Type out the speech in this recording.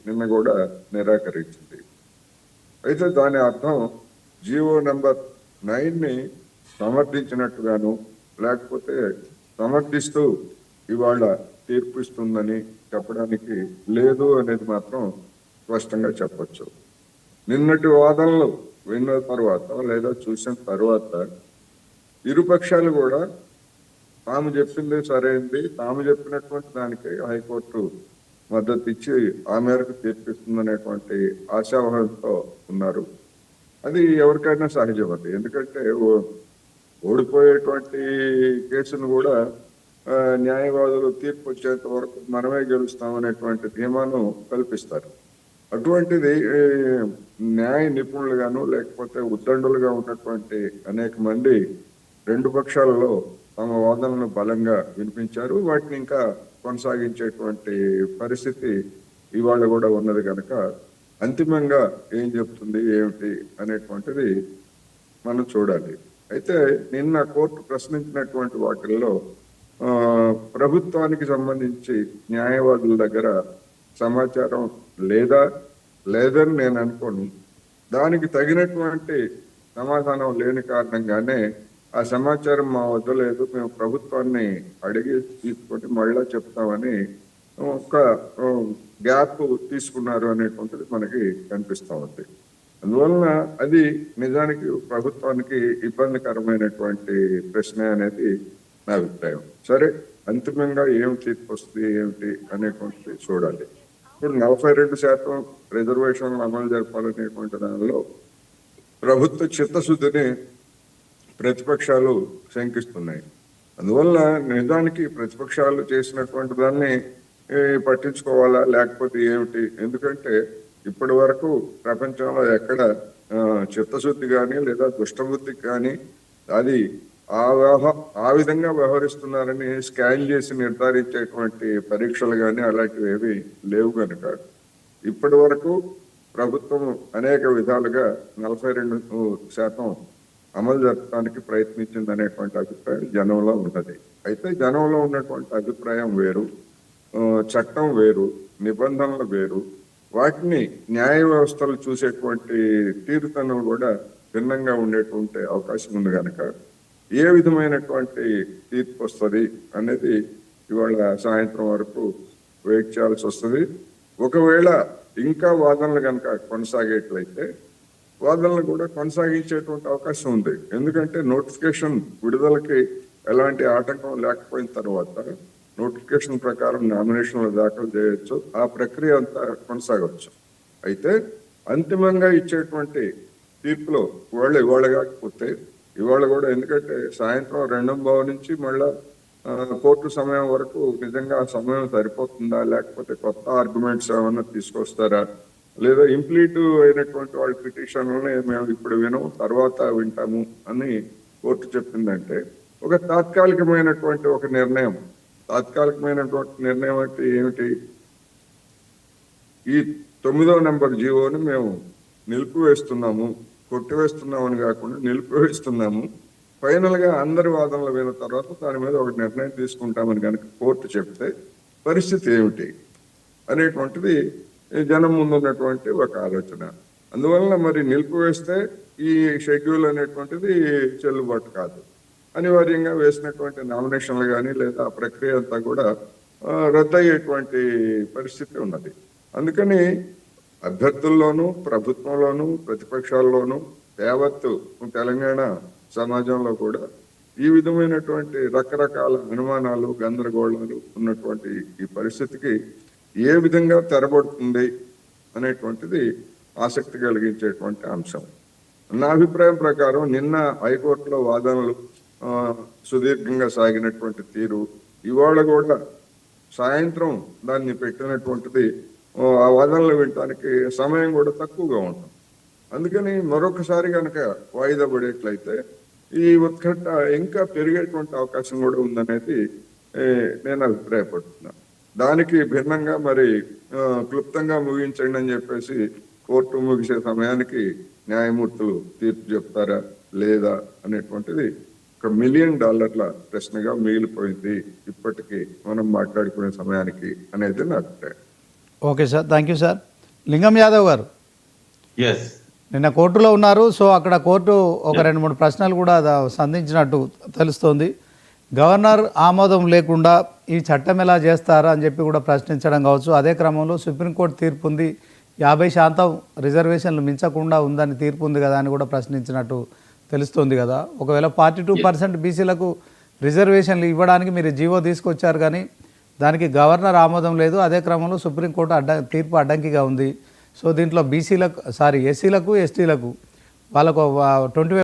నిన్న కూడా నిరాకరించింది. అయితే దాని అర్థం జీవో నెంబర్ 9ని సమర్థించినట్టుగాను లేకపోతే సమర్థిస్తూ ఇవాళ తీర్పు ఇస్తుందని చెప్పడానికి లేదు అనేది మాత్రం స్పష్టంగా చెప్పచ్చు. నిన్నటి వాదనలు విన్న తర్వాత లేదా చూసిన తర్వాత ఇరుపక్షాలు కూడా తాము చెప్పింది సరైంది, తాము చెప్పినటువంటి దానికి హైకోర్టు మద్దతు ఇచ్చి ఆ మేరకు తీర్పిస్తుందనేటువంటి ఆశాభావంతో ఉన్నారు. అది ఎవరికైనా సహజం. అది ఎందుకంటే ఓడిపోయేటువంటి కేసును కూడా న్యాయవాదులు తీర్పు వచ్చేంత వరకు మనమే గెలుస్తామనేటువంటి ధీమాను కల్పిస్తారు. అటువంటిది న్యాయ నిపుణులుగాను లేకపోతే ఉద్దండులుగా ఉన్నటువంటి అనేక మంది రెండు పక్షాలలో తమ వాదనలను బలంగా వినిపించారు. వాటిని ఇంకా కొనసాగించేటువంటి పరిస్థితి ఇవాళ కూడా ఉన్నది కనుక అంతిమంగా ఏం చెప్తుంది ఏమిటి అనేటువంటిది మనం చూడాలి. అయితే నిన్న కోర్టు ప్రశ్నించినటువంటి వాటిల్లో ప్రభుత్వానికి సంబంధించి న్యాయవాదుల దగ్గర సమాచారం లేదని నేను అనుకోను. దానికి తగినటువంటి సమాధానం లేని కారణంగానే ఆ సమాచారం మా వద్ద లేదు, మేము ప్రభుత్వాన్ని అడిగి తీసుకొని మళ్ళా చెప్తామని ఒక గ్యాప్ తీసుకున్నారు అనేటువంటిది మనకి కనిపిస్తూ ఉంది. అందువలన అది నిజానికి ప్రభుత్వానికి ఇబ్బందికరమైనటువంటి ప్రశ్న అనేది నా అభిప్రాయం. సరే, అంతిమంగా ఏం తీర్పు వస్తుంది ఏమిటి అనేటువంటిది చూడాలి. ఇప్పుడు 42% రిజర్వేషన్లు అమలు జరపాలనేటువంటి దానిలో ప్రభుత్వ చిత్తశుద్ధిని ప్రతిపక్షాలు శంకిస్తున్నాయి. అందువల్ల నిజానికి ప్రతిపక్షాలు చేసినటువంటి దాన్ని పట్టించుకోవాలా లేకపోతే ఏమిటి? ఎందుకంటే ఇప్పటి వరకు ప్రపంచంలో ఎక్కడ చిత్తశుద్ధి కానీ లేదా దుష్టబుద్ధి కానీ అది ఆ విధంగా వ్యవహరిస్తున్నారని స్కాన్ చేసి నిర్ధారించేటువంటి పరీక్షలు కానీ అలాంటివి ఏవి లేవు కనుక ఇప్పటి వరకు ప్రభుత్వం అనేక విధాలుగా 42% అమలు జరపడానికి ప్రయత్నించింది అనేటువంటి అభిప్రాయం జనంలో ఉన్నది. అయితే జనంలో ఉన్నటువంటి అభిప్రాయం వేరు, చట్టం వేరు, నిబంధనలు వేరు. వాటిని న్యాయ వ్యవస్థలు చూసేటువంటి తీరుతనం కూడా భిన్నంగా ఉండేటువంటి అవకాశం ఉంది కనుక ఏ విధమైనటువంటి తీర్పు వస్తుంది అనేది ఇవాళ సాయంత్రం వరకు వెయిట్ చేయాల్సి వస్తుంది. ఒకవేళ ఇంకా వాదనలు కనుక కొనసాగేట్లయితే వాదనలు కూడా కొనసాగించేటువంటి అవకాశం ఉంది. ఎందుకంటే నోటిఫికేషన్ విడుదలకి ఎలాంటి ఆటంకం లేకపోయిన తర్వాత నోటిఫికేషన్ ప్రకారం నామినేషన్లు దాఖలు చేయొచ్చు, ఆ ప్రక్రియ అంతా కొనసాగవచ్చు. అయితే అంతిమంగా ఇచ్చేటువంటి తీర్పులో ఇవాళ కాకపోతే ఇవాళ కూడా, ఎందుకంటే సాయంత్రం 2:15 నుంచి మళ్ళా కోర్టు సమయం వరకు నిజంగా ఆ సమయం సరిపోతుందా లేకపోతే కొత్త ఆర్గ్యుమెంట్స్ ఏమన్నా తీసుకొస్తారా లేదా ఇంప్లీట్ అయినటువంటి వాళ్ళ పిటిషన్లని మేము ఇప్పుడు వినము తర్వాత వింటాము అని కోర్టు చెప్పిందంటే ఒక తాత్కాలికమైనటువంటి ఒక నిర్ణయం. తాత్కాలికమైనటువంటి నిర్ణయం అంటే ఏమిటి? ఈ 9వ నెంబర్ జీవోని మేము నిలిపివేస్తున్నాము, కొట్టివేస్తున్నామని కాకుండా నిలిపివేస్తున్నాము. ఫైనల్ గా అందరి వాదనలు విన్న తర్వాత దాని మీద ఒక నిర్ణయం తీసుకుంటామని కనుక కోర్టు చెప్తే పరిస్థితి ఏమిటి అనేటువంటిది జనం ముందు ఉన్నటువంటి ఒక ఆలోచన. అందువలన మరి నిలిపివేస్తే ఈ షెడ్యూల్ అనేటువంటిది చెల్లుబాటు కాదు. అనివార్యంగా వేసినటువంటి నామినేషన్లు కానీ లేదా ఆ ప్రక్రియ అంతా కూడా రద్దయ్యేటువంటి పరిస్థితి ఉన్నది. అందుకని అభ్యర్థుల్లోనూ ప్రభుత్వంలోనూ ప్రతిపక్షాల్లోనూ యావత్తు తెలంగాణ సమాజంలో కూడా ఈ విధమైనటువంటి రకరకాల అనుమానాలు గందరగోళాలు ఉన్నటువంటి ఈ పరిస్థితికి ఏ విధంగా తెరబడుతుంది అనేటువంటిది ఆసక్తి కలిగించేటువంటి అంశం. నా అభిప్రాయం ప్రకారం నిన్న హైకోర్టులో వాదనలు సుదీర్ఘంగా సాగినటువంటి తీరు ఇవాళ కూడా సాయంత్రం దాన్ని పెట్టినటువంటిది ఆ వాదనలు వినటానికి సమయం కూడా తక్కువగా ఉంటుంది. అందుకని మరొకసారి కనుక వాయిదా పడేట్లయితే ఈ ఉత్కంఠ ఇంకా పెరిగేటువంటి అవకాశం కూడా ఉందనేది నేను అభిప్రాయపడుతున్నాను. దానికి భిన్నంగా మరి క్లుప్తంగా ముగించండి అని చెప్పేసి కోర్టు ముగిసే సమయానికి న్యాయమూర్తులు తీర్పు చెప్తారా లేదా అనేటువంటిది $1 మిలియన్ ప్రశ్నగా మిగిలిపోయింది ఇప్పటికీ మనం మాట్లాడుకునే సమయానికి అనేది నా అభిప్రాయం. Okay sir, thank you sir. లింగం యాదవ్ గారు ఎస్ నిన్న కోర్టులో ఉన్నారు. సో అక్కడ కోర్టు ఒక 2-3 ప్రశ్నలు కూడా సంధించినట్టు తెలుస్తోంది. గవర్నర్ ఆమోదం లేకుండా ఈ చట్టం ఎలా చేస్తారా అని చెప్పి కూడా ప్రశ్నించడం కావచ్చు. అదే క్రమంలో సుప్రీంకోర్టు తీర్పు ఉంది, 50% రిజర్వేషన్లు మించకుండా ఉందని తీర్పు ఉంది కదా అని కూడా ప్రశ్నించినట్టు తెలుస్తుంది కదా. ఒకవేళ 42% బీసీలకు రిజర్వేషన్లు ఇవ్వడానికి మీరు జీవో తీసుకొచ్చారు, కానీ దానికి గవర్నర్ ఆమోదం లేదు. అదే క్రమంలో సుప్రీంకోర్టు తీర్పు అడ్డంకిగా ఉంది. సో దీంట్లో ఎస్సీలకు, ఎస్టీలకు వాళ్ళకు 20